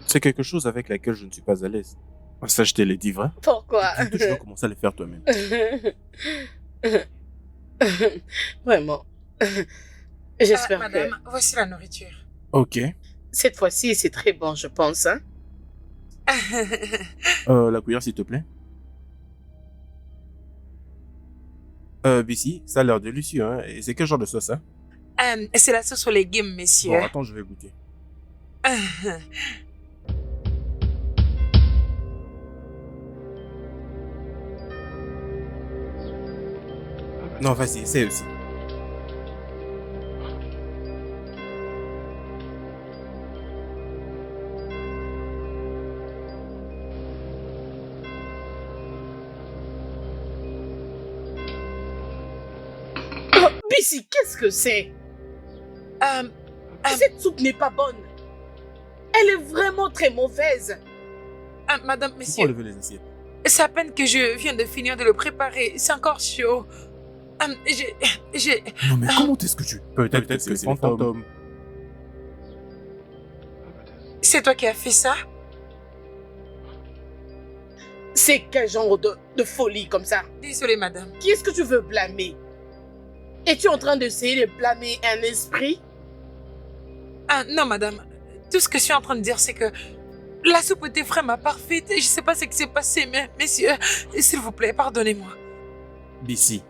C'est quelque chose avec laquelle je ne suis pas à l'aise. Ça, je te l'ai dit, vrai? Et Pourquoi? bientôt, tu vas commencer à le faire toi-même. Vraiment. J'espère que Madame, voici la nourriture. Ok. cette fois-ci, c'est très bon, je pense. Hein? La cuillère, s'il te plaît. Bissy, ça a l'air délicieux, hein? Et c'est quel genre de sauce, hein? C'est la sauce aux légumes, messieurs. Bon, attends, je vais goûter. Non, vas-y, essaye aussi. Oh, Bissy, qu'est-ce que c'est? Cette soupe n'est pas bonne. Elle est vraiment très mauvaise. Madame, Faut messieurs, enlever les assiettes. c'est à peine que je viens de finir de le préparer. C'est encore chaud. J'ai... Non, mais comment est-ce que tu... Peut-être que c'est les fantômes. C'est toi qui as fait ça? C'est quel genre de folie comme ça? Désolée, madame. Qui est-ce que tu veux blâmer? Es-tu en train d'essayer de blâmer un esprit? Non, madame. Tout ce que je suis en train de dire, c'est que la soupe était vraiment parfaite et je sais pas ce qui s'est passé, mais messieurs, s'il vous plaît, pardonnez-moi. Bissy.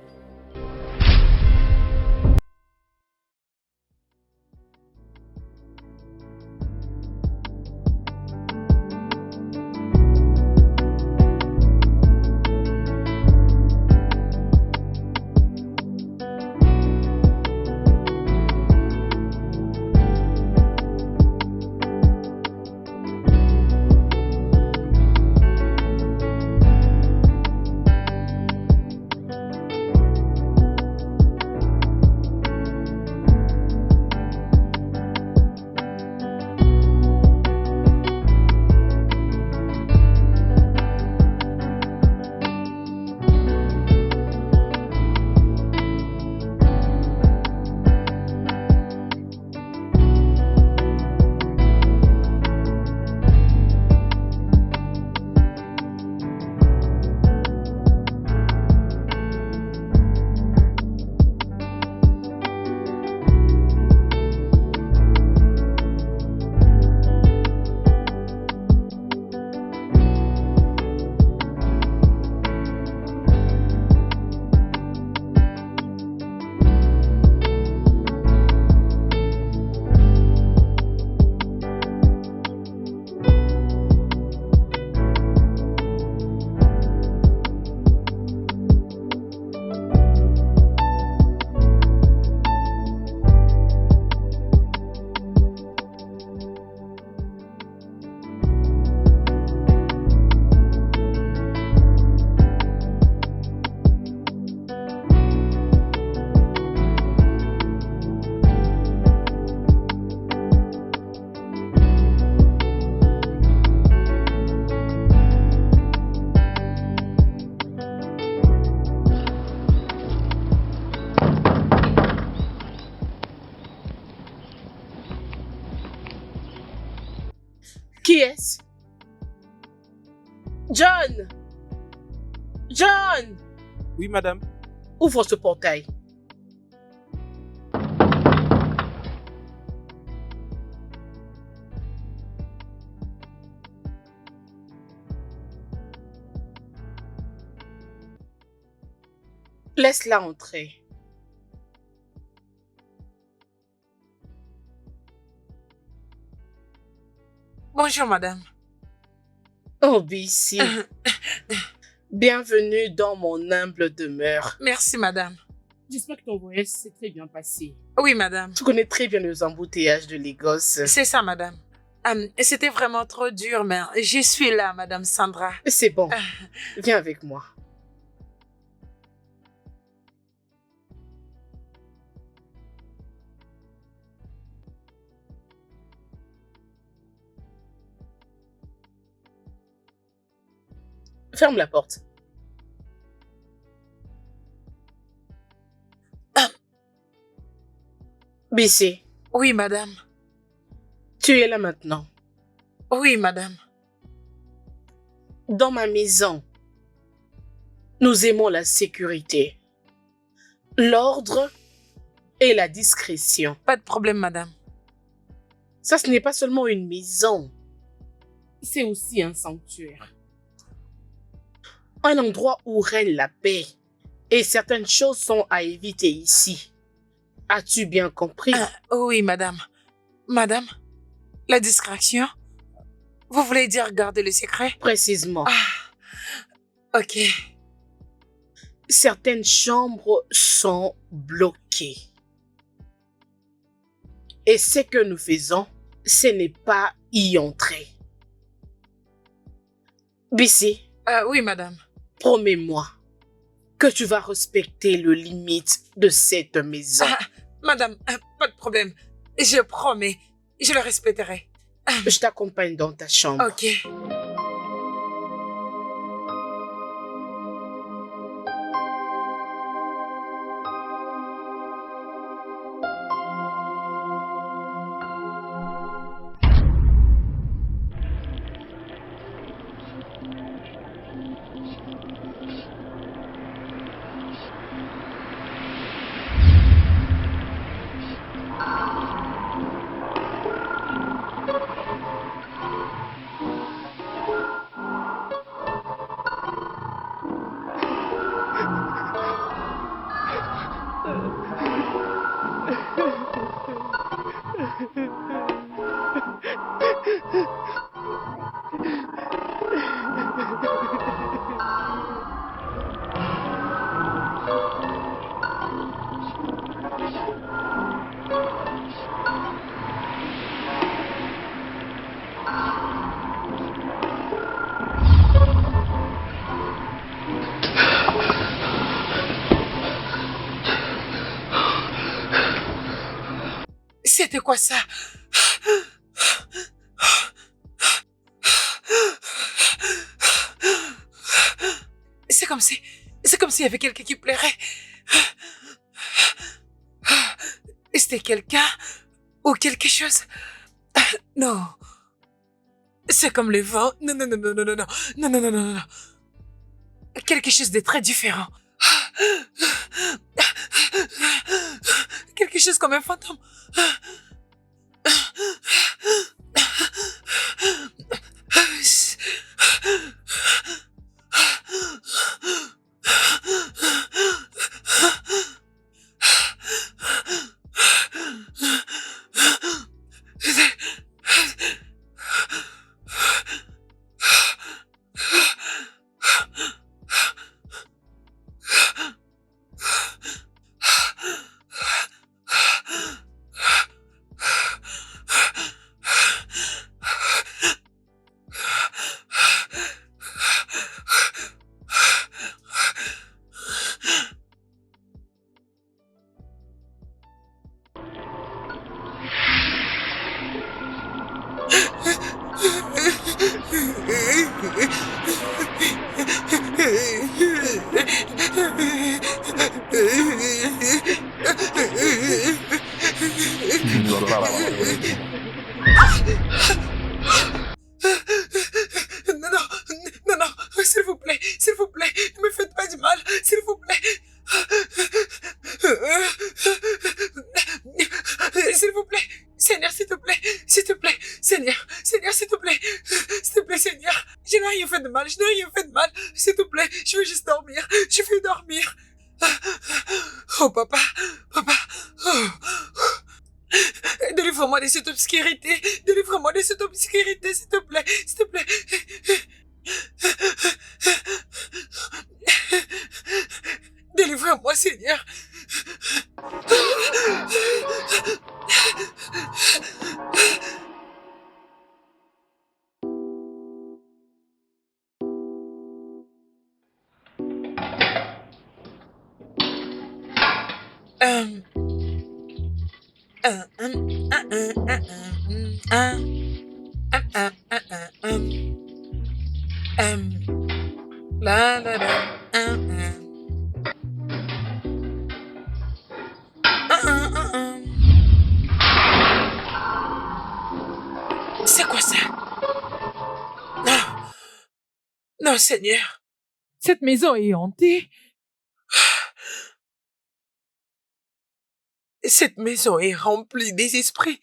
Qui est-ce? John! John! Oui, madame. Ouvre ce portail. Laisse-la entrer. Bonjour, madame. Oh, Bissy. Bienvenue dans mon humble demeure. Merci, madame. J'espère que ton voyage s'est très bien passé. Oui, madame. Tu connais très bien les embouteillages de Lagos. C'est ça, madame. C'était vraiment trop dur, mais je suis là, madame Sandra. C'est bon. Viens avec moi. Ferme la porte. Bissy, Oui, madame. tu es là maintenant. Oui, madame. Dans ma maison, nous aimons la sécurité, l'ordre et la discrétion. Pas de problème, madame. Ça, ce n'est pas seulement une maison, c'est aussi un sanctuaire. Un endroit où règne la paix. Et certaines choses sont à éviter ici. As-tu bien compris? Oui, madame. Madame, la distraction? Vous voulez dire garder le secret? Précisément. Ok. Certaines chambres sont bloquées. Et ce que nous faisons, ce n'est pas y entrer. Bissi, Oui, madame. promets-moi que tu vas respecter le limite de cette maison. Madame, pas de problème. Je promets, je le respecterai. Je t'accompagne dans ta chambre. Ok. C'était quoi ça? C'est comme s'il y avait quelqu'un qui pleurait. C'était quelqu'un ou quelque chose? Non. C'est comme le vent. Non, non, non, non, non, non, non, non, non, non, non, non. Quelque chose de très différent. Quelque chose comme un fantôme. Non, non, non, non, s'il vous plaît, ne me faites pas du mal, s'il vous plaît. S'il vous plaît, Seigneur, s'il te plaît, Seigneur, Seigneur, s'il te plaît, Seigneur, je n'ai rien fait de mal, s'il te plaît, je veux juste dormir, Oh, papa, oh. Délivre-moi de cette obscurité, s'il te plaît, Délivre-moi, Seigneur. La la la. C'est quoi ça? Non, Seigneur. Cette maison est hantée. Cette maison est remplie des esprits.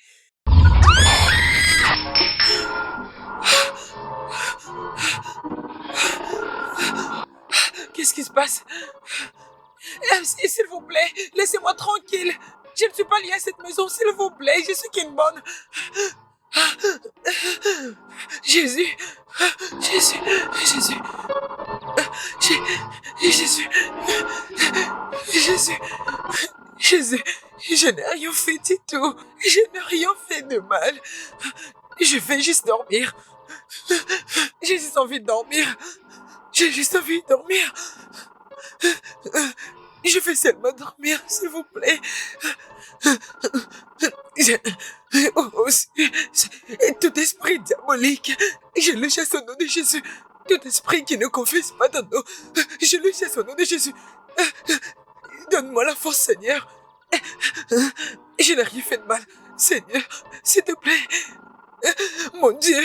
Qu'est-ce qui se passe? S'il vous plaît, laissez-moi tranquille. Je ne suis pas liée à cette maison, s'il vous plaît. Je suis qu'une bonne. Jésus. Jésus. Jésus. Jésus. Jésus. Jésus. Je n'ai rien fait du tout. Je n'ai rien fait de mal. Je vais juste dormir. J'ai juste envie de dormir. J'ai juste envie de dormir. Je vais seulement dormir, s'il vous plaît. Tout esprit diabolique, je le chasse au nom de Jésus. Tout esprit qui ne confesse pas ton nom, je le chasse au nom de Jésus. Donne-moi la force, Seigneur. Je n'ai rien fait de mal. Seigneur, s'il te plaît. Mon Dieu,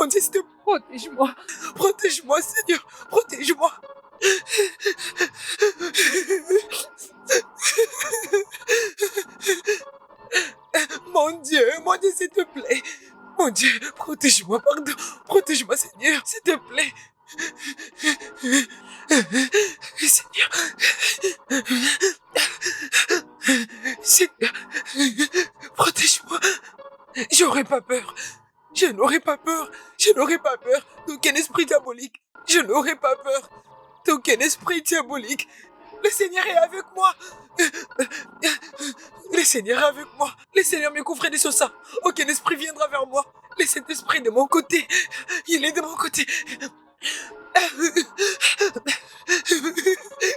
s'il te plaît. Protège-moi. Protège-moi, Seigneur. Protège-moi. Mon Dieu, s'il te plaît. Mon Dieu, protège-moi, pardon. Protège-moi, Seigneur, s'il te plaît. Seigneur. Seigneur. Protège-moi. J'aurais pas peur. Je n'aurais pas peur. Je n'aurais pas peur d'aucun esprit diabolique. Je n'aurais pas peur d'aucun esprit diabolique. Le Seigneur est avec moi. Le Seigneur est avec moi. Le Seigneur me couvre de son sang. Aucun esprit viendra vers moi. Le Saint-Esprit est de mon côté. Il est de mon côté.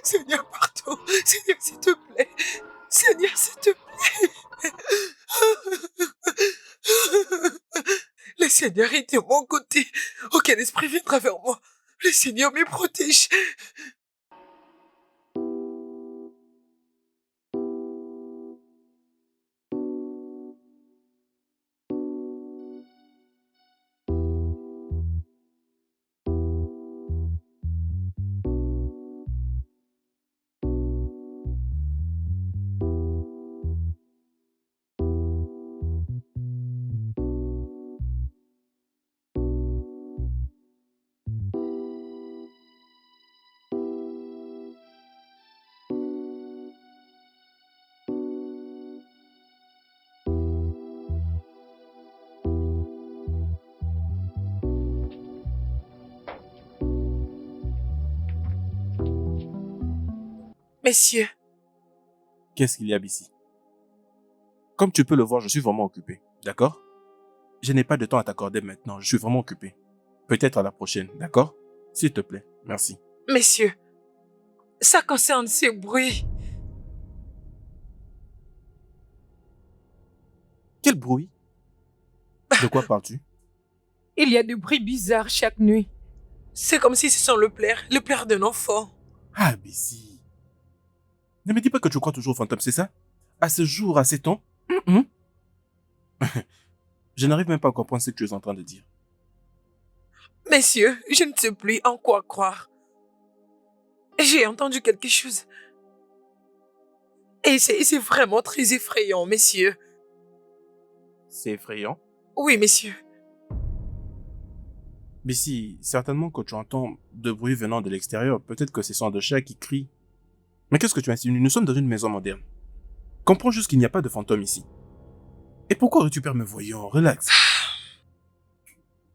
Seigneur, pardon. Seigneur, s'il te plaît. Seigneur, s'il te plaît. Le Seigneur est de mon côté. Aucun esprit viendra vers moi. Le Seigneur me protège. Messieurs, Qu'est-ce qu'il y a ici? Comme tu peux le voir, je suis vraiment occupé. D'accord? Je n'ai pas de temps à t'accorder maintenant. Je suis vraiment occupé. Peut-être à la prochaine. D'accord? S'il te plaît. Merci. messieurs, ça concerne ces bruits. Quel bruit? De quoi parles-tu? Il y a des bruits bizarres chaque nuit. C'est comme si ce sont le pleurs d'un enfant. Ah, Bessie. Ne me dis pas que tu crois toujours aux fantômes, c'est ça? À ce jour, à ces temps? Je n'arrive même pas à comprendre ce que tu es en train de dire. Messieurs, je ne sais plus en quoi croire. J'ai entendu quelque chose. Et c'est vraiment très effrayant, messieurs. C'est effrayant. Oui, messieurs. Bessie, certainement que tu entends de bruit venant de l'extérieur. Peut-être que ce sont des chats qui crient. Mais qu'est-ce que tu insinues? Nous sommes dans une maison moderne. Comprends juste qu'il n'y a pas de fantômes ici. Et pourquoi aurais-tu peur? Me voyons, relax.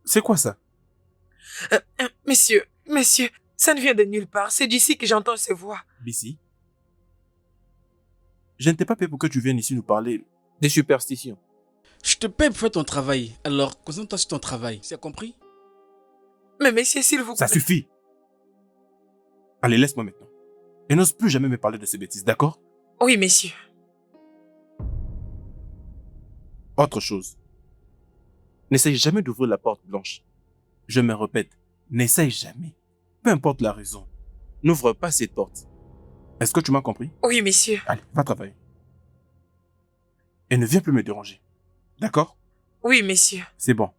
C'est quoi ça? Messieurs, ça ne vient de nulle part. C'est d'ici que j'entends ces voix. Bessie, je ne t'ai pas payé pour que tu viennes ici nous parler des superstitions. Je te paie pour faire ton travail. Alors, concentre-toi sur ton travail. C'est compris? Mais messieurs, s'il vous plaît. Ça suffit. Allez, laisse-moi maintenant. Et n'ose plus jamais me parler de ces bêtises, d'accord? Oui, messieurs. Autre chose. N'essaye jamais d'ouvrir la porte blanche. Je me répète, n'essaye jamais. Peu importe la raison. N'ouvre pas cette porte. Est-ce que tu m'as compris? Oui, messieurs. Allez, va travailler. Et ne viens plus me déranger. D'accord? Oui, messieurs. C'est bon.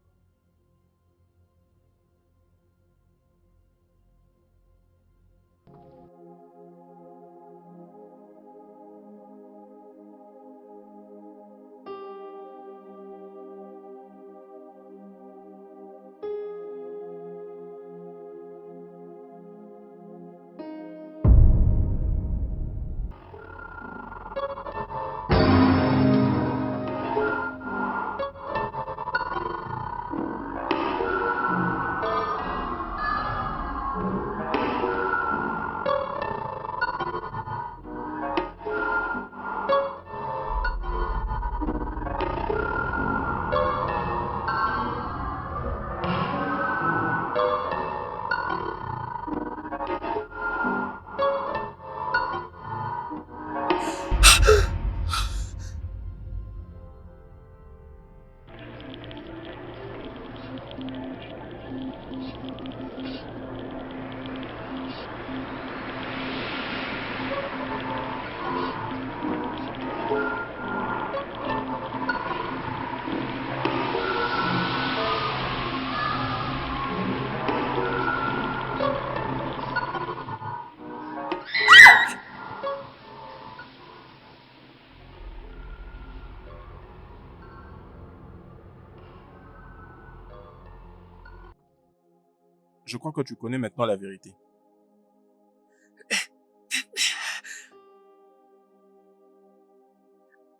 Je crois que tu connais maintenant la vérité.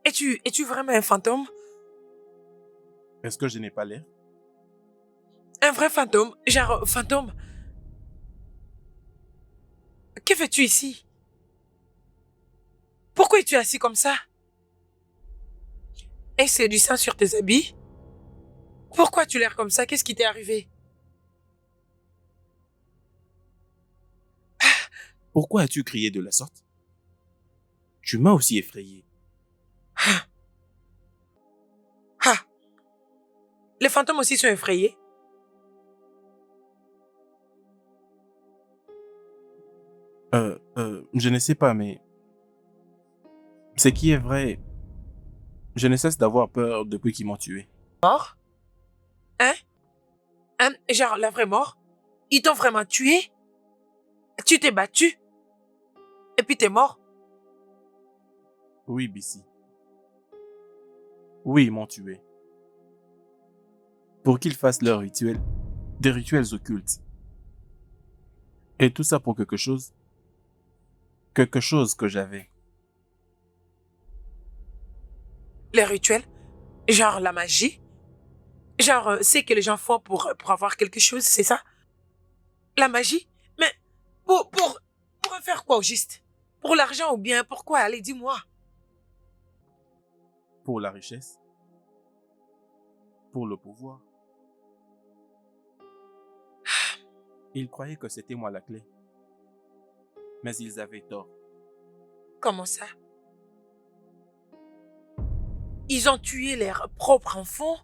Es-tu vraiment un fantôme? Est-ce que je n'ai pas l'air? Un vrai fantôme? Genre, fantôme? Que fais-tu ici? Pourquoi es-tu assis comme ça? Est-ce que c'est du sang sur tes habits? Pourquoi tu l'air comme ça? Qu'est-ce qui t'est arrivé? Pourquoi as-tu crié de la sorte? Tu m'as aussi effrayé. Ah! Les fantômes aussi sont effrayés? Je ne sais pas, mais ce qui est vrai, je ne cesse d'avoir peur depuis qu'ils m'ont tué. Mort? Hein? Hein? Genre, la vraie mort? Ils t'ont vraiment tué? Tu t'es battu? Et puis t'es mort? Oui, Bissy. Oui, ils m'ont tué. Pour qu'ils fassent leurs rituels, des rituels occultes. Et tout ça pour quelque chose que j'avais. Les rituels? Genre la magie? Genre, c'est que les gens font pour avoir quelque chose, c'est ça? La magie? Mais pour faire quoi au juste? Pour l'argent ou bien pourquoi? Allez, dis-moi. Pour la richesse, pour le pouvoir. Ils croyaient que c'était moi la clé. Mais ils avaient tort. Comment ça? Ils ont tué leur propre enfant?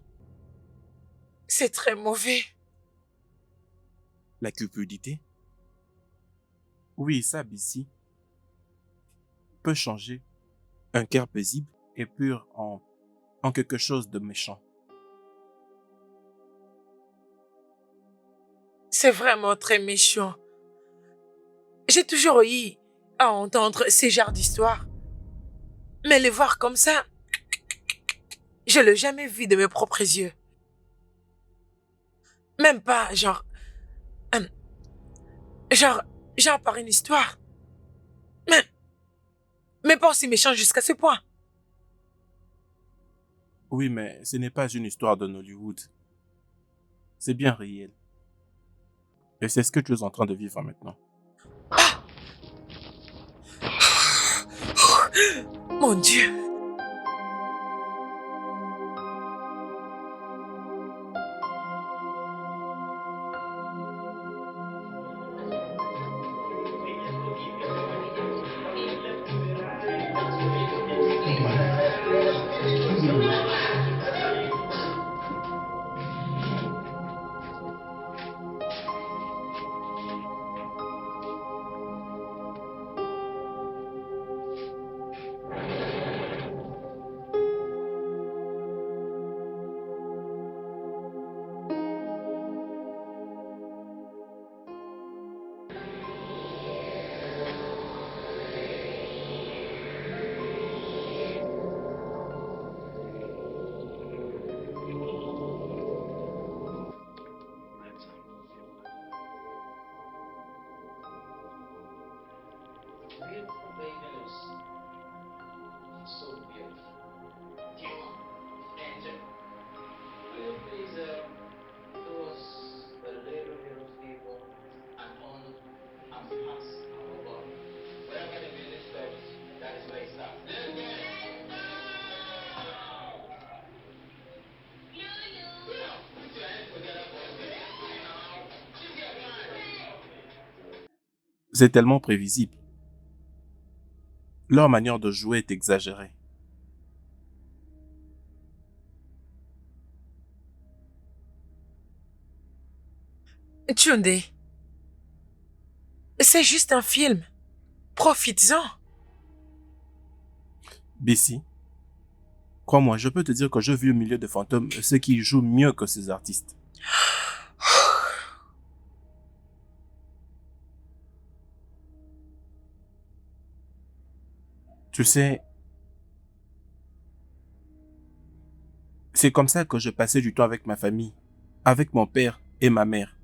C'est très mauvais. La cupidité? Oui, ça, Bissy, peut changer un cœur paisible et pur en quelque chose de méchant. C'est vraiment très méchant. J'ai toujours eu à entendre ces genres d'histoires. Mais les voir comme ça, je l'ai jamais vu de mes propres yeux. Même pas, hum, genre par une histoire. Mais, mais pas aussi méchant jusqu'à ce point. Oui, mais ce n'est pas une histoire de Hollywood. C'est bien réel. Et c'est ce que tu es en train de vivre maintenant. Mon Dieu. Beautiful baby looks so beautiful. And will you please do us a little bit of favor and on and pass our ball? Wherever the music stops, that is where it starts. Put your hands together, boys. She's your man. C'est tellement prévisible. Leur manière de jouer est exagérée. Tunde, c'est juste un film. Profites-en. Bissy, crois-moi, je peux te dire que je vis au milieu de fantômes ceux qui jouent mieux que ces artistes. Tu sais, c'est comme ça que je passais du temps avec ma famille, avec mon père et ma mère.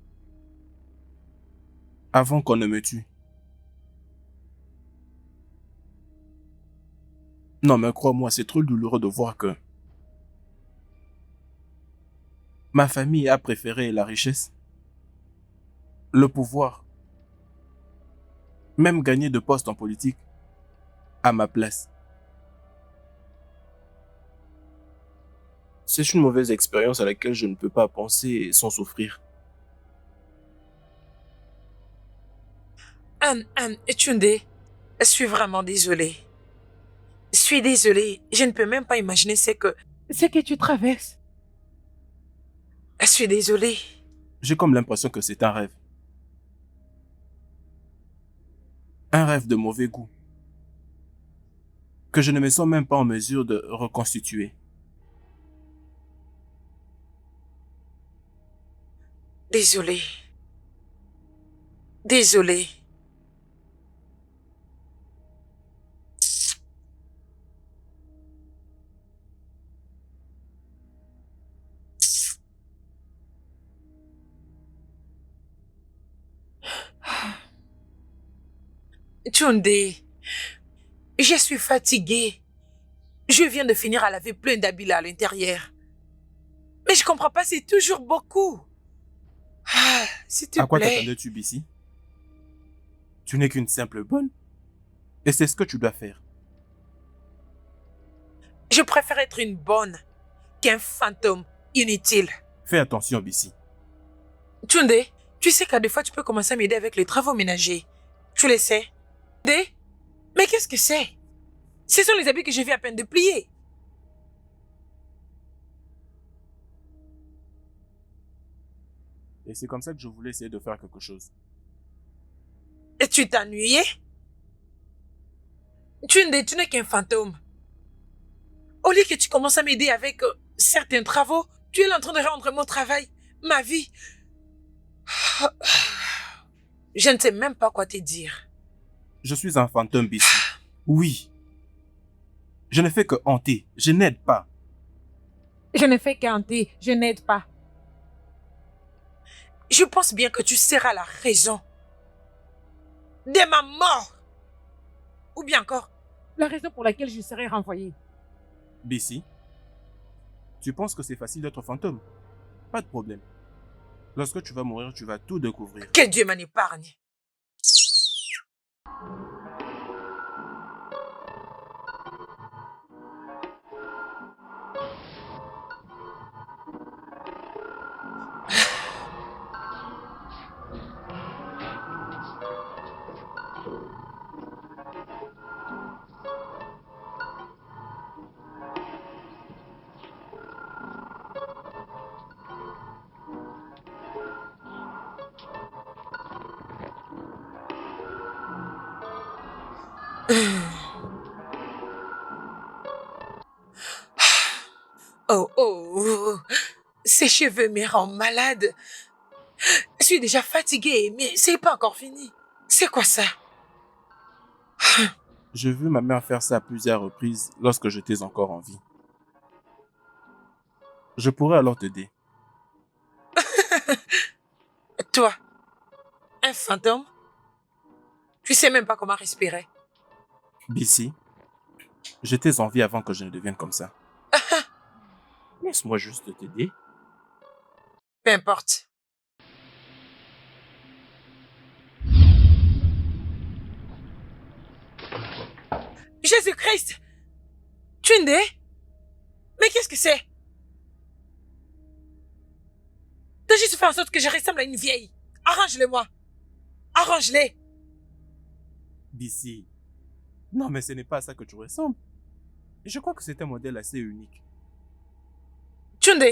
avant qu'on ne me tue. Non, mais crois-moi, c'est trop douloureux de voir que ma famille a préféré la richesse, le pouvoir, même gagner de postes en politique, à ma place. C'est une mauvaise expérience à laquelle je ne peux pas penser sans souffrir. Tunde, je suis vraiment désolée. Je suis désolée. Je ne peux même pas imaginer ce que tu traverses. Je suis désolée. J'ai comme l'impression que c'est un rêve. Un rêve de mauvais goût. Que je ne me sens même pas en mesure de reconstituer. Désolée. Désolée. Tunde, je suis fatiguée. Je viens de finir à laver plein d'habits à l'intérieur. Mais je comprends pas, c'est toujours beaucoup. S'il te À quoi plaît. t'attendais-tu, Bissi? Tu n'es qu'une simple bonne. Et c'est ce que tu dois faire. Je préfère être une bonne qu'un fantôme inutile. Fais attention, Bissi. Tunde, tu sais qu'à des fois tu peux commencer à m'aider avec les travaux ménagers. Tu le sais? Mais qu'est-ce que c'est? Ce sont les habits que je viens à peine de plier. Et c'est comme ça que je voulais essayer de faire quelque chose. Et tu t'ennuyais? Tunde, tu n'es qu'un fantôme. Au lieu que tu commences à m'aider avec certains travaux, tu es là en train de rendre mon travail, ma vie. Je ne sais même pas quoi te dire. Je suis un fantôme, Bissi. Oui. Je ne fais que hanter. Je n'aide pas. Je ne fais qu'hanter, je n'aide pas. Je pense bien que tu seras la raison de ma mort. Ou bien encore, La raison pour laquelle je serai renvoyée. Bissi, tu penses que c'est facile d'être fantôme? Pas de problème. Lorsque tu vas mourir, tu vas tout découvrir. que Dieu m'en épargne. Oh, ces cheveux me rendent malade. Je suis déjà fatiguée, mais c'est pas encore fini. C'est quoi ça? J'ai vu ma mère faire ça à plusieurs reprises lorsque j'étais encore en vie. Je pourrais alors t'aider. Toi, un fantôme? Tu sais même pas comment respirer. Bissi, j'étais en vie avant que je ne devienne comme ça. Laisse-moi juste t'aider. Peu importe. Jésus-Christ! Tunde? Mais qu'est-ce que c'est? T'as juste fait en sorte que je ressemble à une vieille. Arrange-le-moi. Arrange-les. Bissi. Non, mais ce n'est pas à ça que tu ressembles. Je crois que c'est un modèle assez unique. Tunde,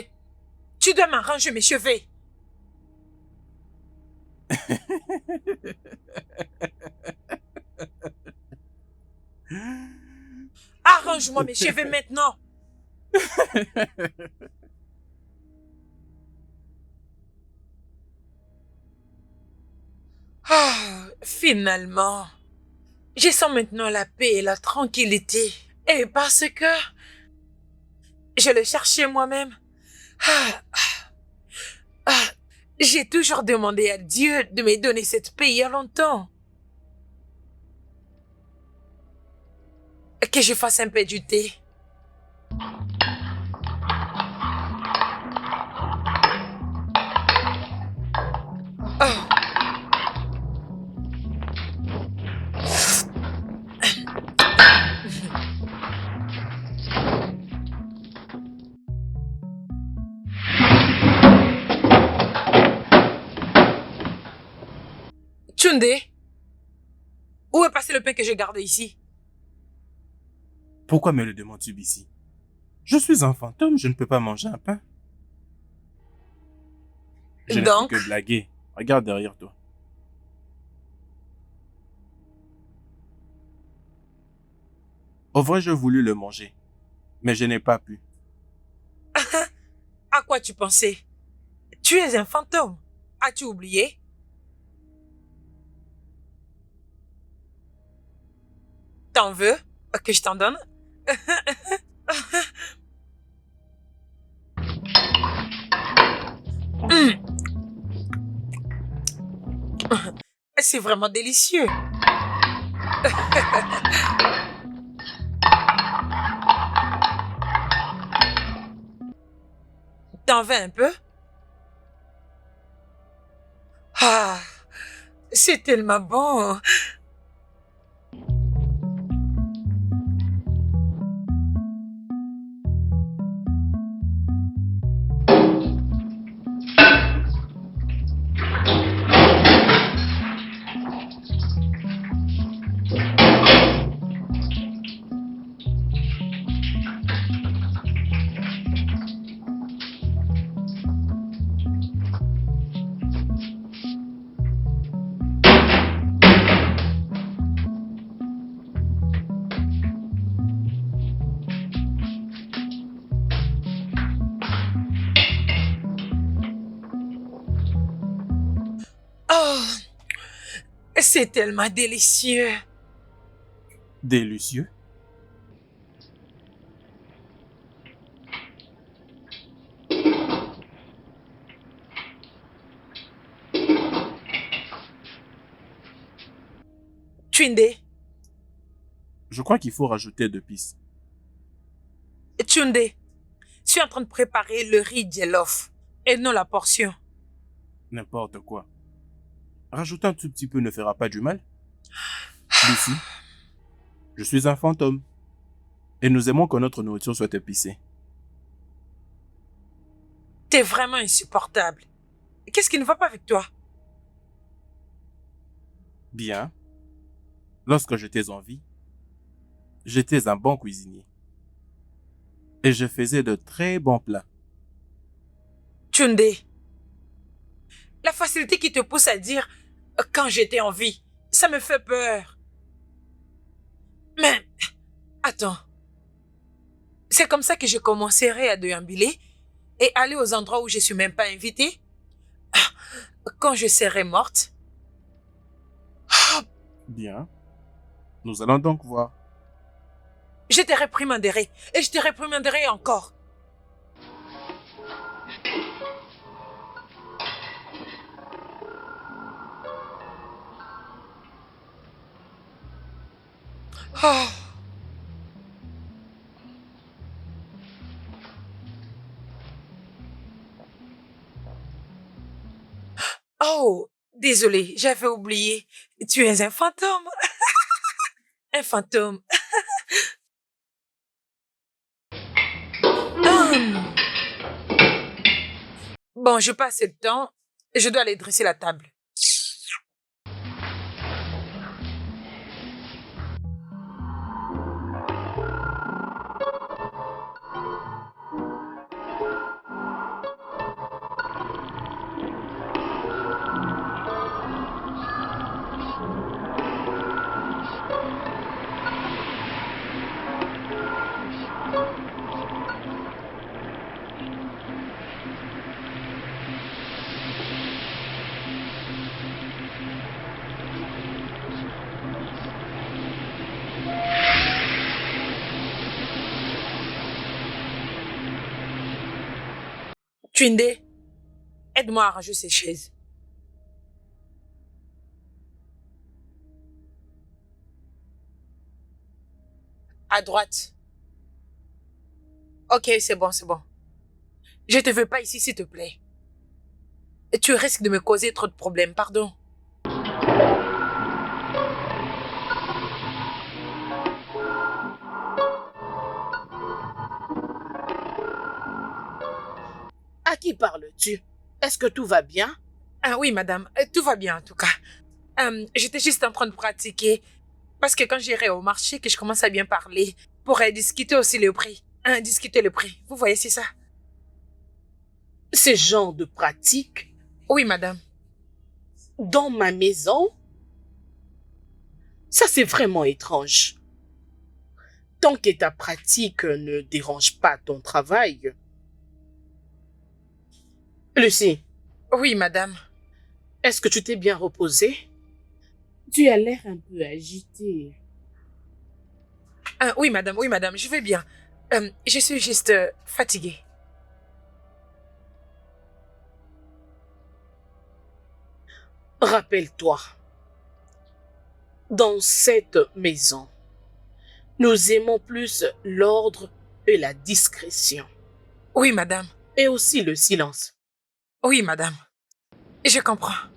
tu dois m'arranger mes cheveux. Arrange-moi mes cheveux maintenant. Ah, finalement, je sens maintenant la paix et la tranquillité. Et parce que je le cherchais moi-même. Ah, ah, ah, J'ai toujours demandé à Dieu de me donner cette paix il y a longtemps. Que je fasse un peu du thé. Oh. Tunde, où est passé le pain que je garde ici? Pourquoi me le demandes-tu ici? Je suis un fantôme, je ne peux pas manger un pain. Je ne fais Donc, que blaguer. Regarde derrière toi. Au vrai, je voulus le manger, mais je n'ai pas pu. à quoi tu pensais? Tu es un fantôme. As-tu oublié? T'en veux que je t'en donne? C'est vraiment délicieux. T'en veux un peu? Ah, c'est tellement bon. Oh, c'est tellement délicieux. Délicieux. Tunde, Je crois qu'il faut rajouter 2 pistes. Tunde, je suis en train de préparer le riz jollof et non la portion. N'importe quoi. Rajouter un tout petit peu ne fera pas du mal. Lucie, je suis un fantôme. Et nous aimons que notre nourriture soit épicée. T'es vraiment insupportable. Qu'est-ce qui ne va pas avec toi? Bien. Lorsque j'étais en vie, j'étais un bon cuisinier. Et je faisais de très bons plats. Tunde, la facilité qui te pousse à dire quand j'étais en vie, ça me fait peur. Mais, attends. C'est comme ça que je commencerai à déambuler et aller aux endroits où je suis même pas invitée. Quand je serai morte. Bien. Nous allons donc voir. Je te réprimanderai et je te réprimanderai encore. Oh. Oh, désolé, j'avais oublié. Tu es un fantôme. Un fantôme. Hum. Bon, je passe le temps. Je dois aller dresser la table. Tunde, Aide-moi à ranger ces chaises. À droite. Ok, c'est bon, c'est bon. Je te veux pas ici, s'il te plaît. Tu risques de me causer trop de problèmes, pardon. À qui parles-tu? Est-ce que tout va bien? Ah oui, madame, tout va bien en tout cas. J'étais juste en train de pratiquer. Parce que quand j'irai au marché, que je commence à bien parler, pour discuter aussi le prix. Discuter le prix. Vous voyez, c'est ça? Ce genre de pratique Oui, madame. dans ma maison? Ça, c'est vraiment étrange. Tant que ta pratique ne dérange pas ton travail. Lucie, Oui, madame. est-ce que tu t'es bien reposée? Tu as l'air un peu agitée. Oui, madame, je vais bien. Je suis juste fatiguée. Rappelle-toi, dans cette maison, nous aimons plus l'ordre et la discrétion, Oui, madame. et aussi le silence. Oui, madame. Je comprends.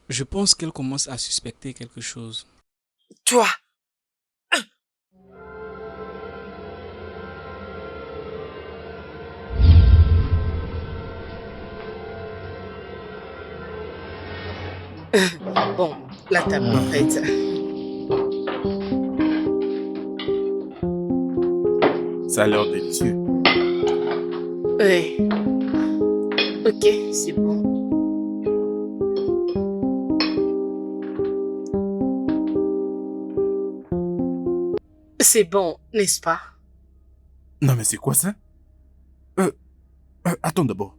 Je pense qu'elle commence à suspecter quelque chose. Toi. Bon, la table est prête. Ça a l'air délicieux. Oui. Ok, c'est bon. C'est bon, n'est-ce pas? Non, mais c'est quoi ça? Attends d'abord.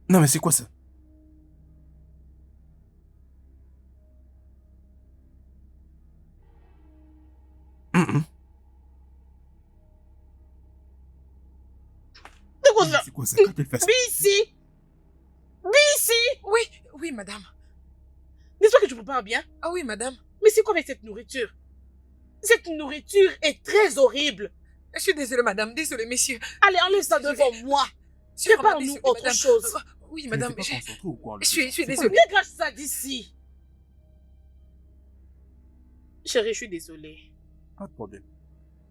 Non, mais c'est quoi ça? Hum. De quoi ça? C'est quoi ça? Quand elle fait ça? Ici! Ici! Oui, oui, madame. N'est-ce pas que tu prépares bien? Ah oui, madame. Mais c'est quoi avec cette nourriture? Cette nourriture est très horrible. Je suis désolée, madame. Désolée, messieurs. Allez, enlève ça devant moi. Je suis vraiment Prépare-nous désolée, autre madame. chose. Oui, Tu madame. n'étais pas concentré ou quoi? Je suis C'est quoi? désolée. Dégage ça d'ici. Chérie, je suis désolée. Pas de problème.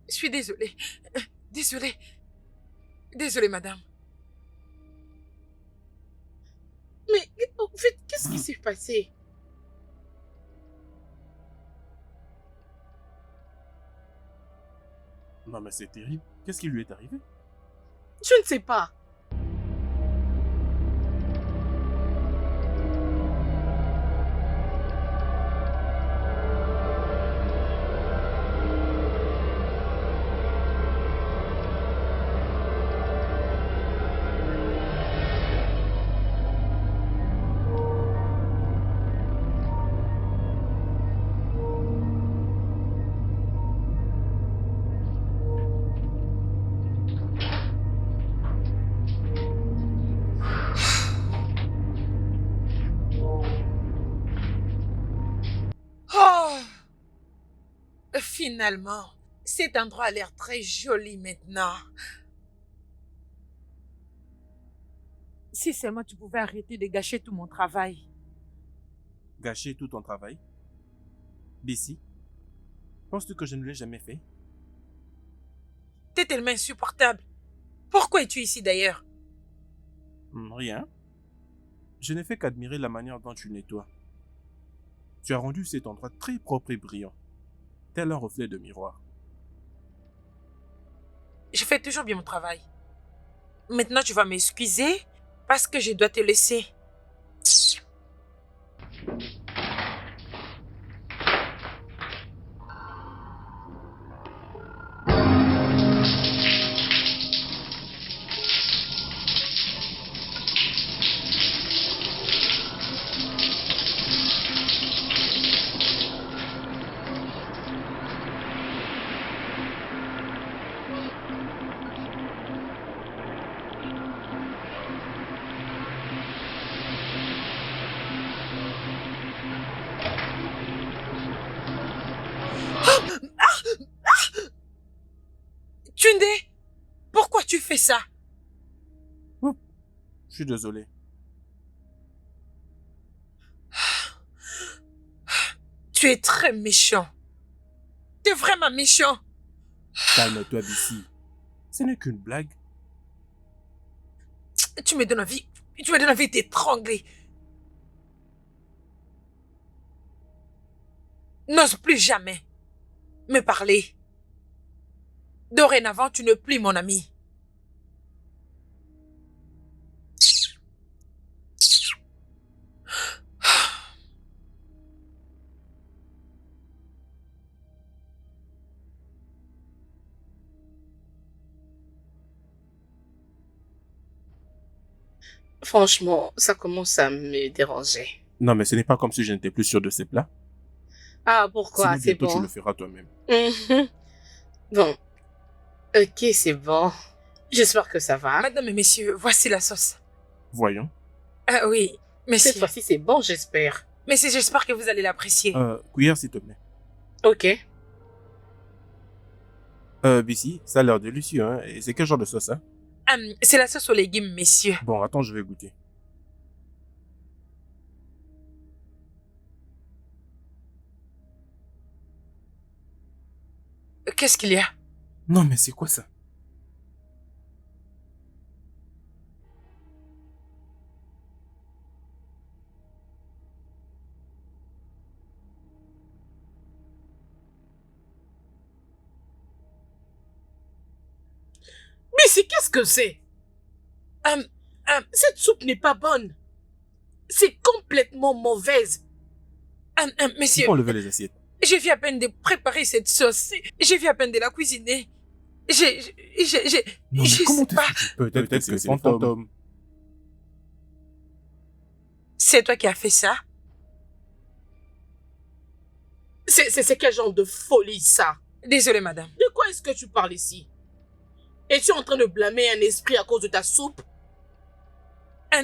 Je suis désolée. Désolée. Désolée, madame. Mais en fait, qu'est-ce qui s'est passé? Non, mais c'est terrible. Qu'est-ce qui lui est arrivé? Je ne sais pas. Oh! Finalement, cet endroit a l'air très joli maintenant. Si seulement tu pouvais arrêter de gâcher tout mon travail. Gâcher tout ton travail? D'ici? Penses-tu que je ne l'ai jamais fait? T'es tellement insupportable. Pourquoi es-tu ici d'ailleurs? Rien. Je n'ai fait qu'admirer la manière dont tu nettoies. Tu as rendu cet endroit très propre et brillant, tel un reflet de miroir. Je fais toujours bien mon travail. Maintenant, tu vas m'excuser parce que je dois te laisser. ça? Je suis désolé. Tu es très méchant. Tu es vraiment méchant. Calme-toi, Bissy. Ce n'est qu'une blague. Tu me donnes envie d'étrangler. N'ose plus jamais me parler. Dorénavant, tu n'es plus mon ami. Franchement, ça commence à me déranger. Non, mais ce n'est pas comme si je n'étais plus sûr de ces plats. Ah, pourquoi? Sinon, C'est bientôt, tu bon. le feras toi-même. Mhm. Bon. Ok, c'est bon. J'espère que ça va. Madame et messieurs, voici la sauce. Voyons. Ah oui, Cette messieurs. fois-ci, c'est bon, j'espère. Messieurs, j'espère que vous allez l'apprécier. Cuillère, s'il te plaît. Ok. Bissy, ça a l'air délicieux, hein. Et c'est quel genre de sauce, hein? C'est la sauce aux légumes, messieurs. Bon, attends, je vais goûter. Qu'est-ce qu'il y a? Non, mais c'est quoi ça? Mais c'est qu'est-ce que c'est? Cette soupe n'est pas bonne. C'est complètement mauvaise. Tu Messieurs, peux enlever les assiettes. je viens à peine de préparer cette sauce. Je viens à peine de la cuisiner. Je Non, mais comment sais t'es pas. Peut-être que c'est le fantôme. C'est toi qui as fait ça? C'est quel genre de folie, ça? Désolée, madame. De quoi est-ce que tu parles ici? Es-tu en train de blâmer un esprit à cause de ta soupe?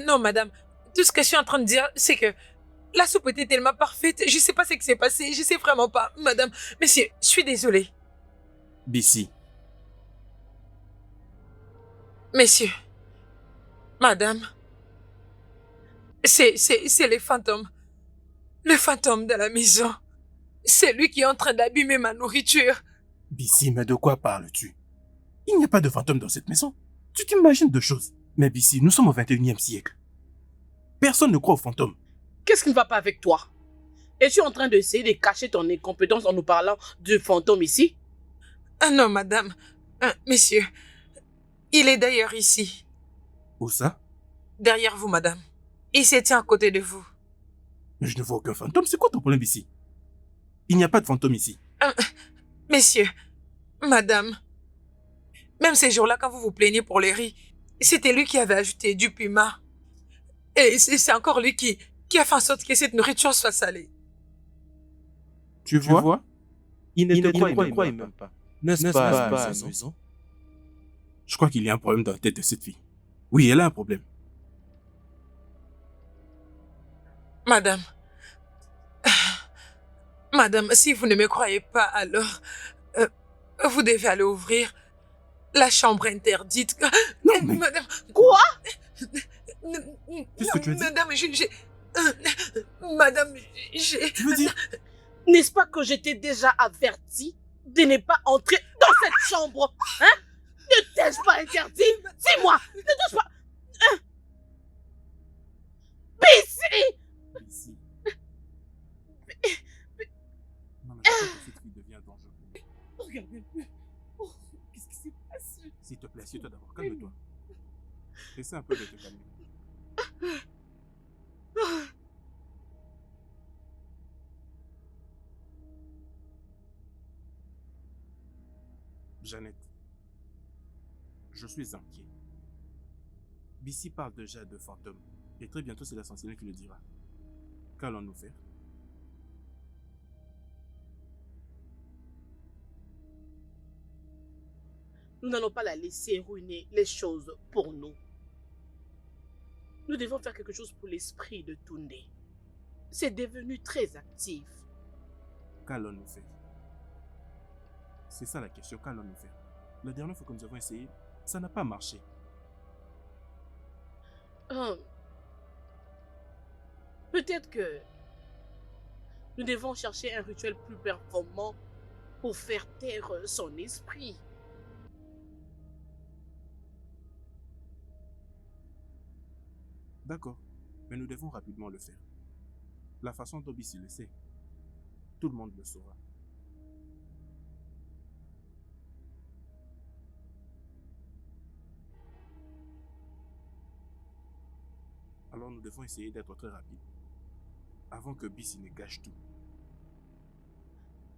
Non, madame. Tout ce que je suis en train de dire, c'est que la soupe était tellement parfaite. Je sais pas ce qui s'est passé. Je sais vraiment pas, madame. Monsieur, je suis désolée. Bissy. Messieurs, madame, c'est le fantôme. Le fantôme de la maison. C'est lui qui est en train d'abîmer ma nourriture. Bissy, mais de quoi parles-tu? Il n'y a pas de fantôme dans cette maison. Tu t'imagines de choses. Mais Bissy, nous sommes au 21e siècle. Personne ne croit aux fantômes. Qu'est-ce qui ne va pas avec toi? Es-tu en train d'essayer de cacher ton incompétence en nous parlant du fantôme ici? Ah non, madame. Messieurs, il est d'ailleurs ici. Où ça? Derrière vous, madame. Il se tient à côté de vous. Mais je ne vois aucun fantôme. C'est quoi ton problème ici? Il n'y a pas de fantôme ici. Messieurs, madame, même ces jours-là, quand vous vous plaignez pour les riz, c'était lui qui avait ajouté du piment. Et c'est encore lui qui a fait en sorte que cette nourriture soit salée. Tu vois? Il ne te croit même pas. N'est-ce pas amusant? Je crois qu'il y a un problème dans la tête de cette fille. Oui, elle a un problème. Madame, madame, si vous ne me croyez pas, alors vous devez aller ouvrir la chambre interdite. Non, mais Madame, Quoi? qu'est-ce que tu as dit? Madame, madame, Tu veux dire? N'est-ce pas que je t'ai déjà averti de ne pas entrer dans cette chambre? Hein? Ne t'ai-je pas interdit? Dis-moi! Ne t'ai-je pas... Hein? Bissy! Bissy. Non, mais pourquoi cette fille devient dangereuse? Regardez. Oh, qu'est-ce qui s'est passé? S'il te plaît, assieds-toi d'abord. Calme-toi. Essaie un peu de te calmer. Jeannette, je suis inquiet. Bissy parle déjà de fantômes. Et très bientôt, c'est la sentinelle qui le dira. Qu'allons-nous faire? Nous n'allons pas la laisser ruiner les choses pour nous. Nous devons faire quelque chose pour l'esprit de Tunde. C'est devenu très actif. Qu'allons-nous faire? C'est ça la question, qu'allons-nous faire? La dernière fois que nous avons essayé, Ça n'a pas marché. Peut-être que nous devons chercher un rituel plus performant pour faire taire son esprit. D'accord, mais nous devons rapidement le faire. La façon dont Bissi le sait, tout le monde le saura. Alors nous devons essayer d'être très rapides, avant que Bissi ne gâche tout.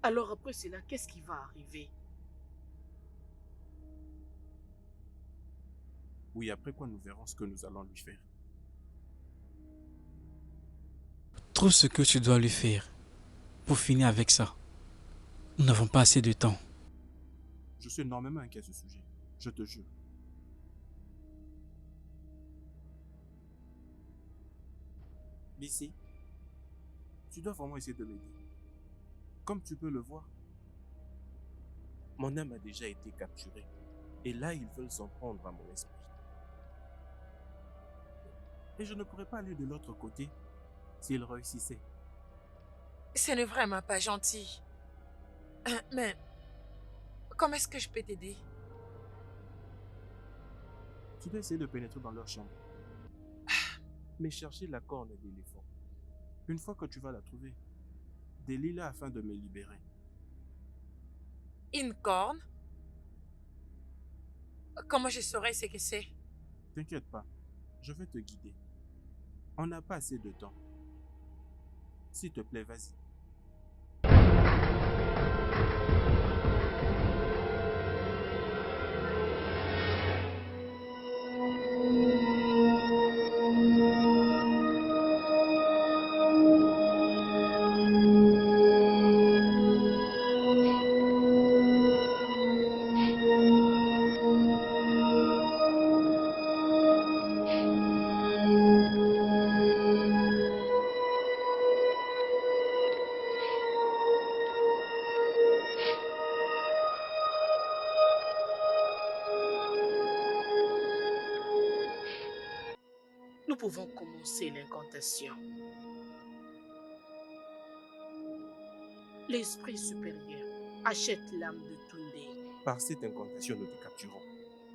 Alors après cela, qu'est-ce qui va arriver? Oui, après quoi nous verrons ce que nous allons lui faire. Trouve ce que tu dois lui faire pour finir avec ça. Nous n'avons pas assez de temps. Je suis énormément inquiet à ce sujet, je te jure. Bissi, tu dois vraiment essayer de m'aider. Comme tu peux le voir, mon âme a déjà été capturée. Et là, ils veulent s'en prendre à mon esprit. Et je ne pourrais pas aller de l'autre côté s'ils réussissaient. Ce n'est vraiment pas gentil. Mais comment est-ce que je peux t'aider? Tu dois essayer de pénétrer dans leur chambre. Mais chercher la corne d'éléphant. Une fois que tu vas la trouver, délie-la afin de me libérer. Une corne? Comment je saurais ce que c'est? T'inquiète pas, je vais te guider. On n'a pas assez de temps. S'il te plaît, vas-y. Nous pouvons commencer l'incantation. L'esprit supérieur achète l'âme de Tunde. Par cette incantation, nous te capturons.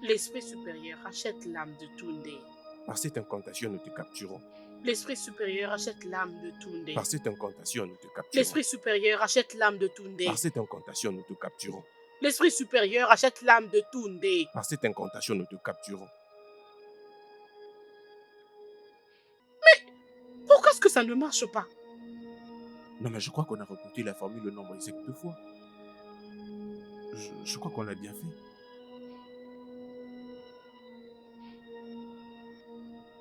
L'esprit supérieur achète l'âme de Tunde. Par cette incantation, nous te capturons. L'esprit supérieur achète l'âme de Tunde. Par cette incantation, nous te capturons. L'esprit supérieur achète l'âme de Tunde. Par cette incantation, nous te capturons. L'esprit supérieur achète l'âme de Tunde. Par cette incantation, nous te capturons. Pourquoi est-ce que ça ne marche pas? Non, mais je crois qu'on a répété la formule le nombre exact 2 fois. Je crois qu'on l'a bien fait.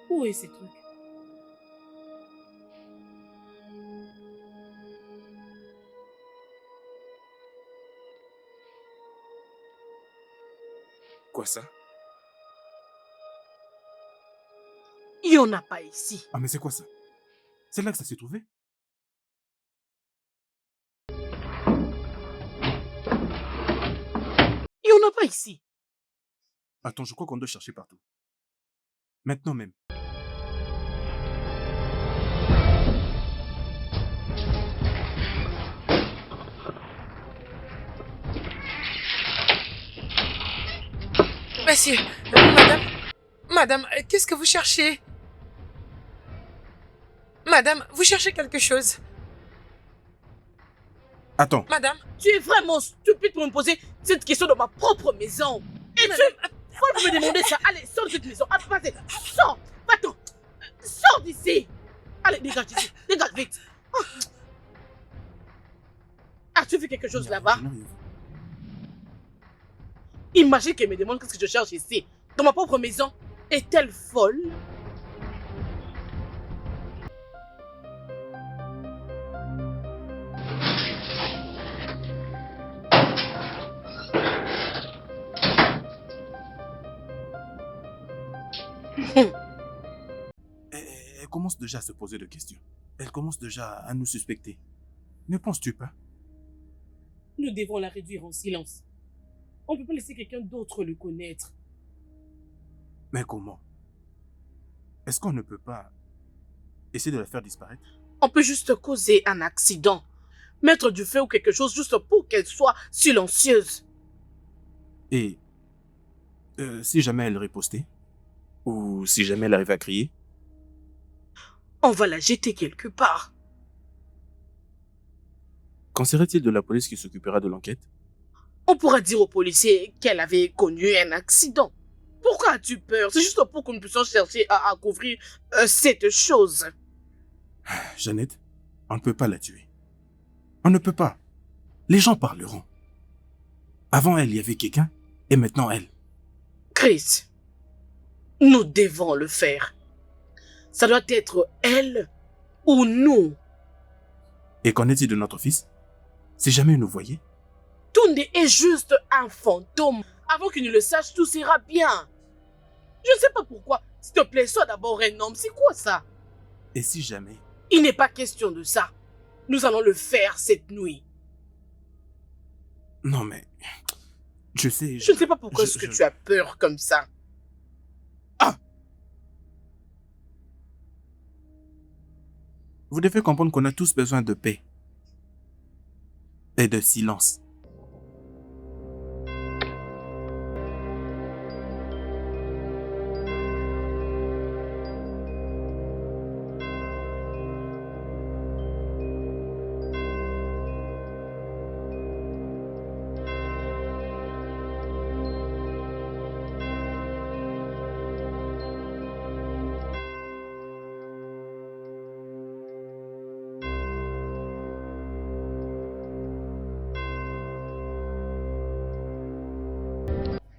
Où est ces trucs? Quoi ça? Il n'y en a pas ici. Ah, mais c'est quoi ça? C'est là que ça s'est trouvé? Il n'y en a pas ici. Attends, je crois qu'on doit chercher partout. Maintenant même. Monsieur, madame, qu'est-ce que vous cherchez? Madame, vous cherchez quelque chose? Attends. Madame? Tu es vraiment stupide pour me poser cette question dans ma propre maison. Et faut me demander ça. Allez, sors de cette maison. Allez, vas-y, sors. Va-t'en. Sors d'ici. Allez, dégage d'ici. Dégage vite. Oh. As-tu vu quelque chose là-bas? Imagine qu'elle me demande qu'est-ce que je cherche ici, dans ma propre maison. Est-elle folle? Elle commence déjà à se poser de questions. Elle commence déjà à nous suspecter. Ne penses-tu pas? Nous devons la réduire en silence. On ne peut pas laisser quelqu'un d'autre le connaître. Mais comment? Est-ce qu'on ne peut pas essayer de la faire disparaître? On peut juste causer un accident. Mettre du feu ou quelque chose juste pour qu'elle soit silencieuse. Et si jamais elle ripostait? Ou si jamais elle arrivait à crier? On va la jeter quelque part. Qu'en serait-il de la police qui s'occupera de l'enquête? On pourra dire aux policiers qu'elle avait connu un accident. Pourquoi as-tu peur? C'est juste pour que nous puissions chercher à couvrir cette chose. Jeannette, on ne peut pas la tuer. On ne peut pas. Les gens parleront. Avant elle, il y avait quelqu'un, et maintenant elle. Chris, nous devons le faire. Ça doit être elle ou nous. Et qu'en est-il de notre fils? Si jamais il nous voyait? Tunde est juste un fantôme. Avant qu'il ne le sache, tout sera bien. Je ne sais pas pourquoi. S'il te plaît, sois d'abord un homme. C'est quoi ça? Et si jamais? Il n'est pas question de ça. Nous allons le faire cette nuit. Non mais... Je sais... Je ne sais pas pourquoi est-ce que tu as peur comme ça. Vous devez comprendre qu'on a tous besoin de paix. Et de silence.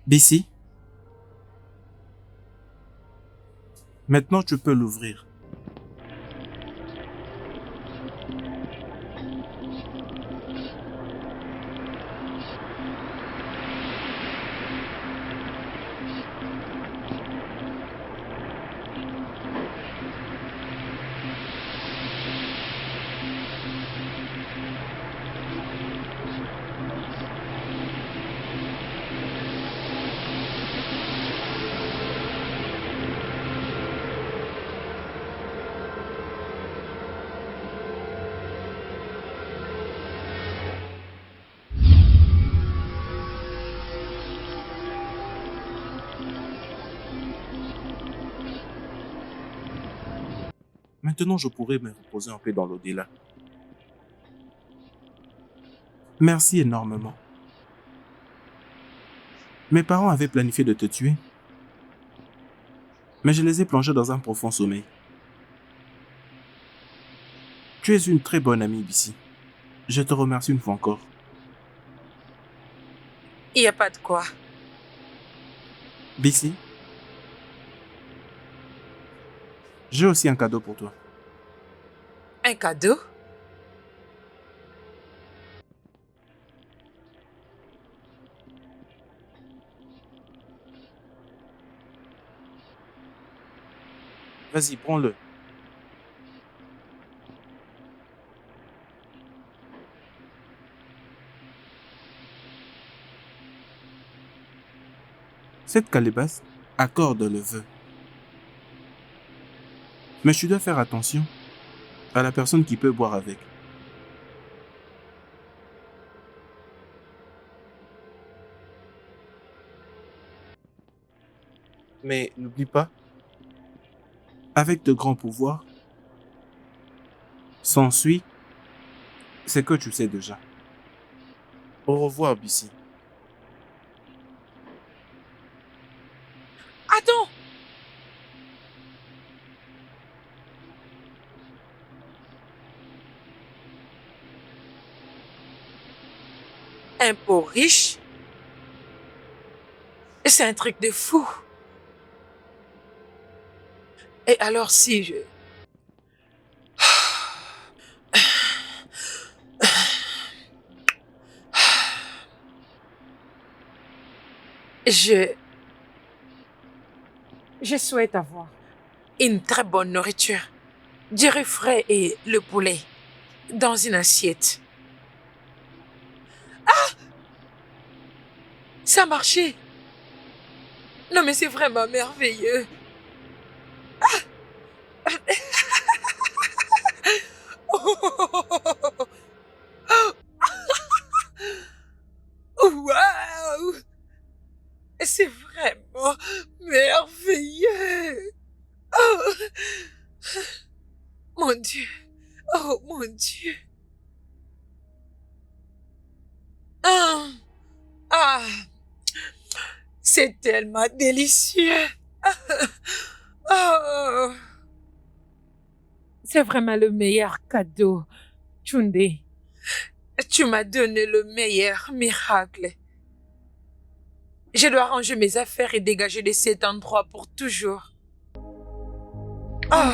Bissi, maintenant tu peux l'ouvrir. Maintenant, je pourrais me reposer un peu dans l'au-delà. Merci énormément. Mes parents avaient planifié de te tuer, mais je les ai plongés dans un profond sommeil. Tu es une très bonne amie, Bissi. Je te remercie une fois encore. Il n'y a pas de quoi. Bissi, j'ai aussi un cadeau pour toi. Un cadeau? Vas-y, prends-le. Cette calebasse accorde le vœu. Mais tu dois faire attention à la personne qui peut boire avec. Mais n'oublie pas, avec de grands pouvoirs, s'ensuit ce que tu sais déjà. Au revoir, Bissi. Attends! Un pot riche? C'est un truc de fou. Et alors si je... Je souhaite avoir. Une très bonne nourriture. Du riz frais et le poulet. Dans une assiette. Ah! Ça a marché. Non, mais c'est vraiment merveilleux. Waouh! C'est vraiment merveilleux. Oh, mon Dieu. Oh, mon Dieu. Ah, ah, c'est tellement délicieux. Oh. C'est vraiment le meilleur cadeau, Tunde. Tu m'as donné le meilleur miracle. Je dois ranger mes affaires et dégager de cet endroit pour toujours. Oh.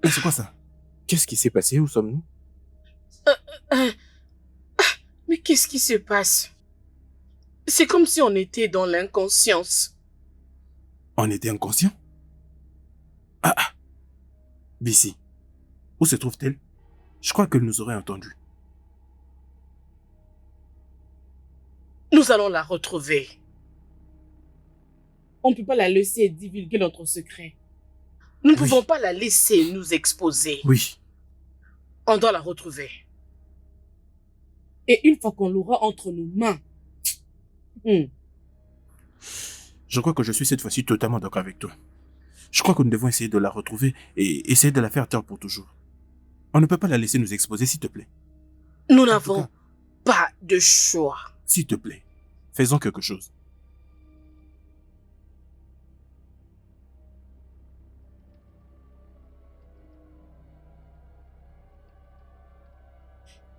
Mais c'est quoi ça? Qu'est-ce qui s'est passé? Où sommes-nous? Mais qu'est-ce qui se passe? C'est comme si on était dans l'inconscience. On était inconscient? Ah! Bissi, où se trouve-t-elle? Je crois qu'elle nous aurait entendus. Nous allons la retrouver. On ne peut pas la laisser divulguer notre secret. Nous ne pouvons pas la laisser nous exposer. Oui. On doit la retrouver. Et une fois qu'on l'aura entre nos mains, Je crois que je suis cette fois-ci totalement d'accord avec toi. Je crois que nous devons essayer de la retrouver et essayer de la faire taire pour toujours. On ne peut pas la laisser nous exposer, s'il te plaît. Nous n'avons pas de choix. S'il te plaît, faisons quelque chose.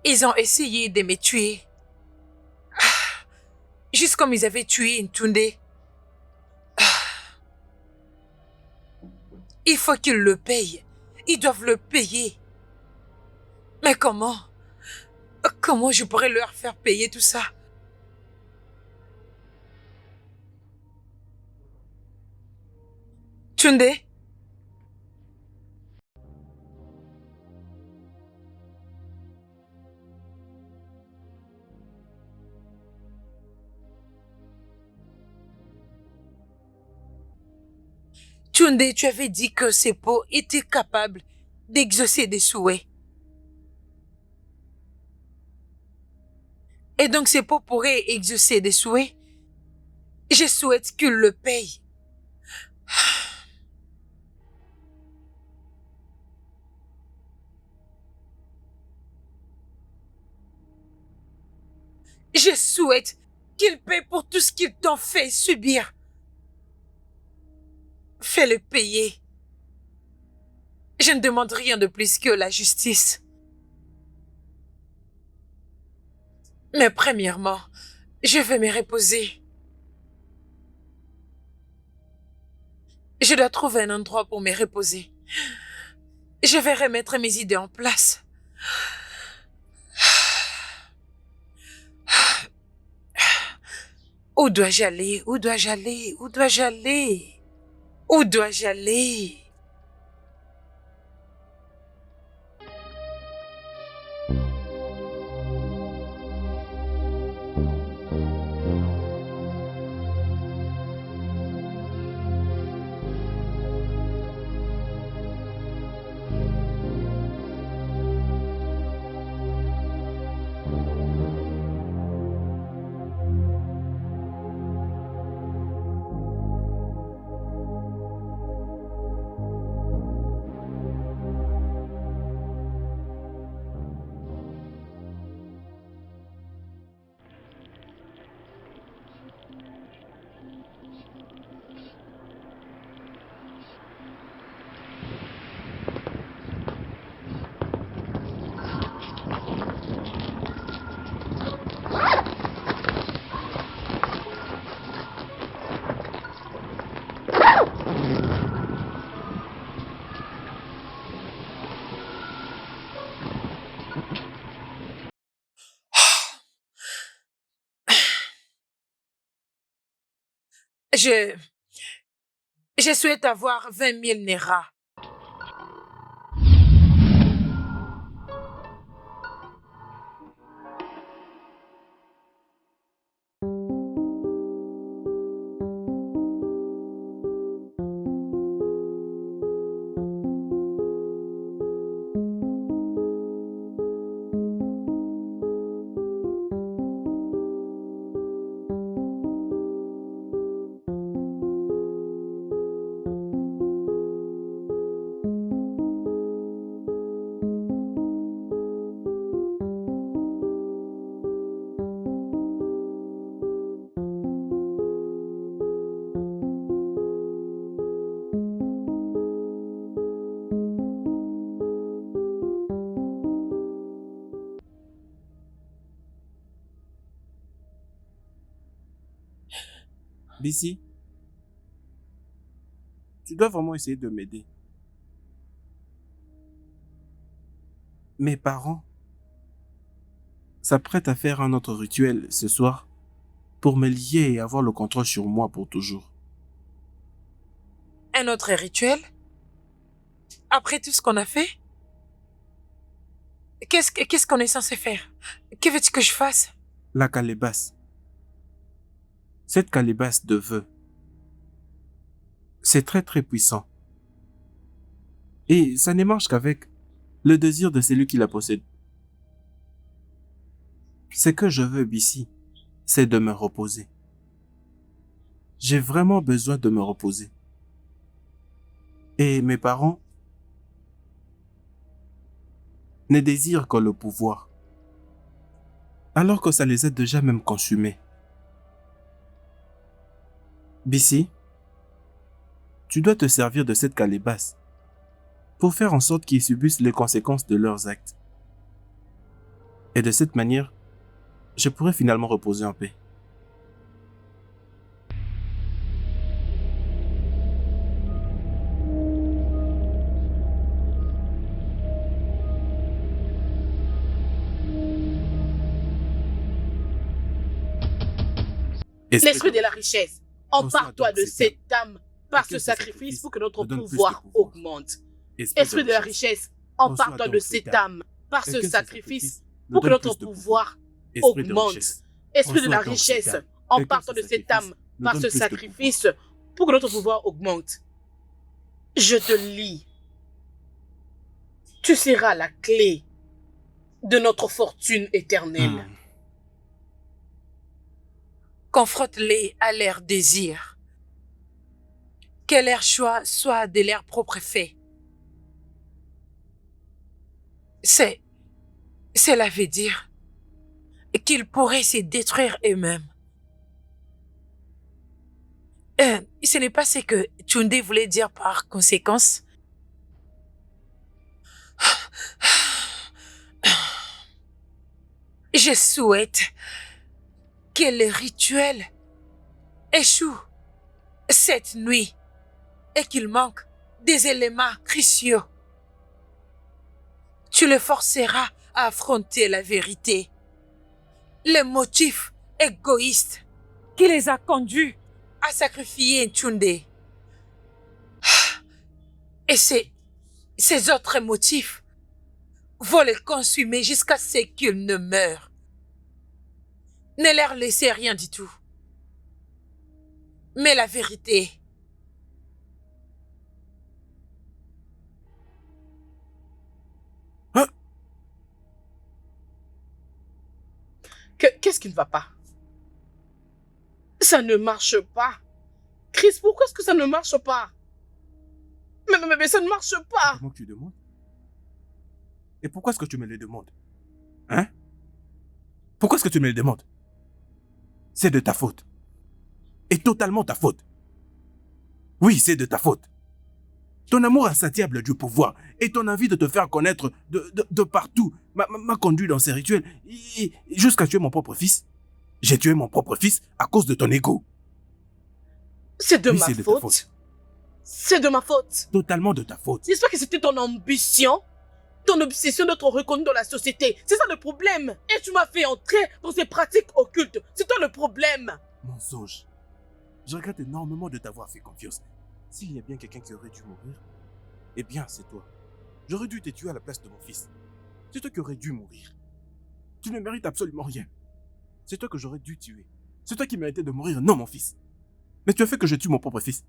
Ils ont essayé de me tuer. Juste comme ils avaient tué Ntunde. Il faut qu'ils le payent. Ils doivent le payer. Mais comment? Comment je pourrais leur faire payer tout ça? Tunde? Tunde, tu avais dit que Seppo était capable d'exaucer des souhaits. Et donc Seppo pourrait exaucer des souhaits. Je souhaite qu'il le paye. Je souhaite qu'il paye pour tout ce qu'ils t'ont fait subir. Fais-le payer. Je ne demande rien de plus que la justice. Mais premièrement, je vais me reposer. Je dois trouver un endroit pour me reposer. Je vais remettre mes idées en place. Où dois-je aller? Où dois-je aller? Où dois-je aller? Où dois-je aller? Je souhaite avoir 20 000 Nera. Bissi, tu dois vraiment essayer de m'aider. Mes parents s'apprêtent à faire un autre rituel ce soir pour me lier et avoir le contrôle sur moi pour toujours. Un autre rituel? Après tout ce qu'on a fait? Qu'est-ce qu'on est censé faire? Que veux-tu que je fasse? La calebasse. Cette calebasse de vœux. C'est très très puissant. Et ça ne marche qu'avec le désir de celui qui la possède. Ce que je veux, Bissi, c'est de me reposer. J'ai vraiment besoin de me reposer. Et mes parents ne désirent que le pouvoir, alors que ça les a déjà même consumés. Bissi, tu dois te servir de cette calebasse pour faire en sorte qu'ils subissent les conséquences de leurs actes. Et de cette manière, je pourrai finalement reposer en paix. L'esprit de la richesse, empare-toi donc de cette cette âme par ce sacrifice pour que notre pouvoir augmente. Esprit de la richesse, empare-toi de cette âme par ce sacrifice pour que notre pouvoir augmente. Esprit de la richesse, empare-toi de cette âme par ce sacrifice pour que notre pouvoir augmente. Je te lis. Tu seras la clé de notre fortune éternelle. Confronte-les à leurs désirs. Que leur choix soit de leur propre fait. Cela veut dire qu'ils pourraient se détruire eux-mêmes. Ce n'est pas ce que Tunde voulait dire par conséquence. Je souhaite que le rituel échoue cette nuit et qu'il manque des éléments cruciaux, tu le forceras à affronter la vérité. Les motifs égoïstes Qui les a conduits? à sacrifier Ntunde. Et ces autres motifs vont les consumer jusqu'à ce qu'ils ne meurent. Ne leur laissez rien du tout. Mais la vérité, Qu'est-ce qui ne va pas? Ça ne marche pas. Chris, pourquoi est-ce que ça ne marche pas? Mais ça ne marche pas. Comment tu demandes? Et pourquoi est-ce que tu me le demandes? Hein? Pourquoi est-ce que tu me le demandes? C'est de ta faute. Et totalement ta faute. Oui, c'est de ta faute. Ton amour insatiable du pouvoir et ton envie de te faire connaître de partout m'a conduit dans ces rituels jusqu'à tuer mon propre fils. J'ai tué mon propre fils à cause de ton ego. C'est de Oui, ma c'est de ta faute. faute. C'est de ma faute. Totalement de ta faute. J'espère que c'était ton ambition, ton obsession d'être reconnu dans la société. C'est ça le problème. Et tu m'as fait entrer dans ces pratiques occultes. C'est toi le problème. Mensonge. Je regrette énormément de t'avoir fait confiance. S'il y a bien quelqu'un qui aurait dû mourir, eh bien, c'est toi. J'aurais dû te tuer à la place de mon fils. C'est toi qui aurais dû mourir. Tu ne mérites absolument rien. C'est toi que j'aurais dû tuer. C'est toi qui méritais de mourir, non mon fils. Mais tu as fait que je tue mon propre fils.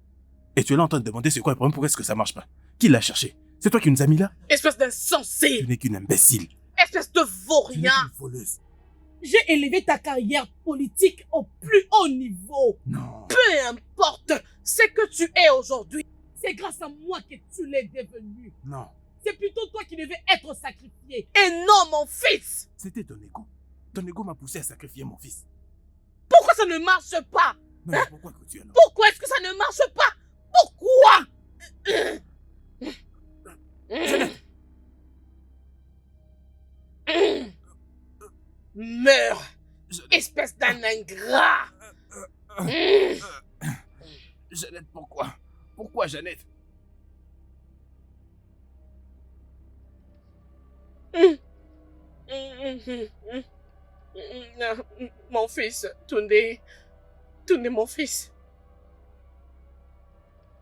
Et tu es là en train de demander c'est quoi le problème, pourquoi est-ce que ça marche pas? Qui l'a cherché? C'est toi qui nous as mis là? Espèce d'insensé. Tu n'es qu'une imbécile. Espèce de Tu n'es vaurien. qu'une voleuse. J'ai élevé ta carrière politique au plus haut niveau. Non. Peu importe ce que tu es aujourd'hui, c'est grâce à moi que tu l'es devenu. Non. C'est plutôt toi qui devais être sacrifié et non mon fils. C'était ton ego. Ton ego m'a poussé à sacrifier mon fils. Pourquoi ça ne marche pas? Non, mais pourquoi que tu es là? Pourquoi est-ce que ça ne marche pas? Pourquoi? Meurs, espèce d'un ingrat. Jeannette, pourquoi? Pourquoi, Jeannette? Mon fils, Tunde, mon fils.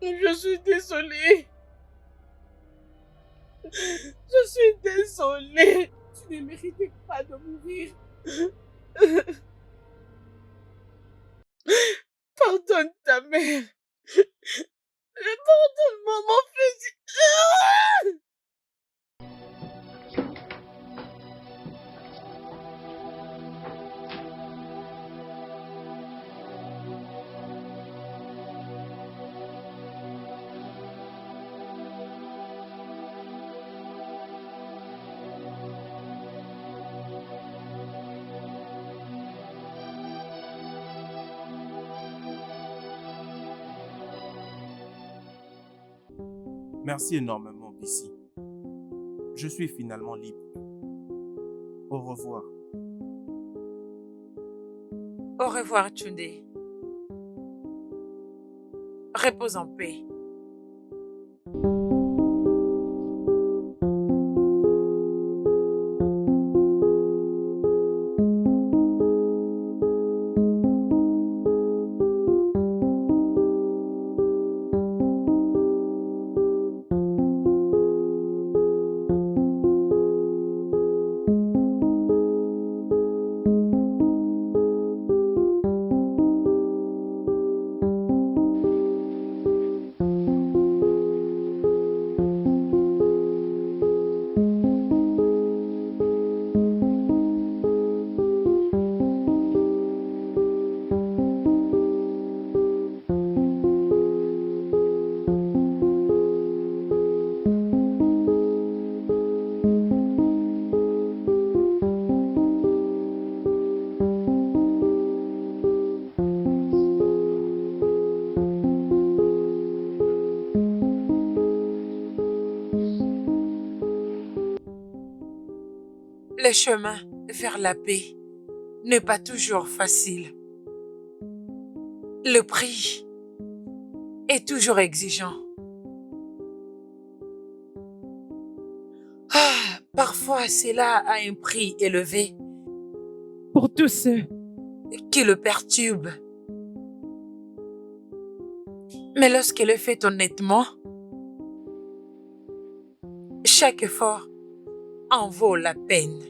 Je suis désolée. Je suis désolée. Tu ne méritais pas de mourir. Pardonne ta mère. Pardonne-moi, mon fils. Merci énormément, Bissy. Je suis finalement libre. Au revoir. au revoir, Tunde. Repose en paix. Le chemin vers la paix n'est pas toujours facile. Le prix est toujours exigeant. Parfois, cela a un prix élevé Pour tous ceux qui le perturbe. Mais lorsqu'elle est faite honnêtement, chaque effort en vaut la peine.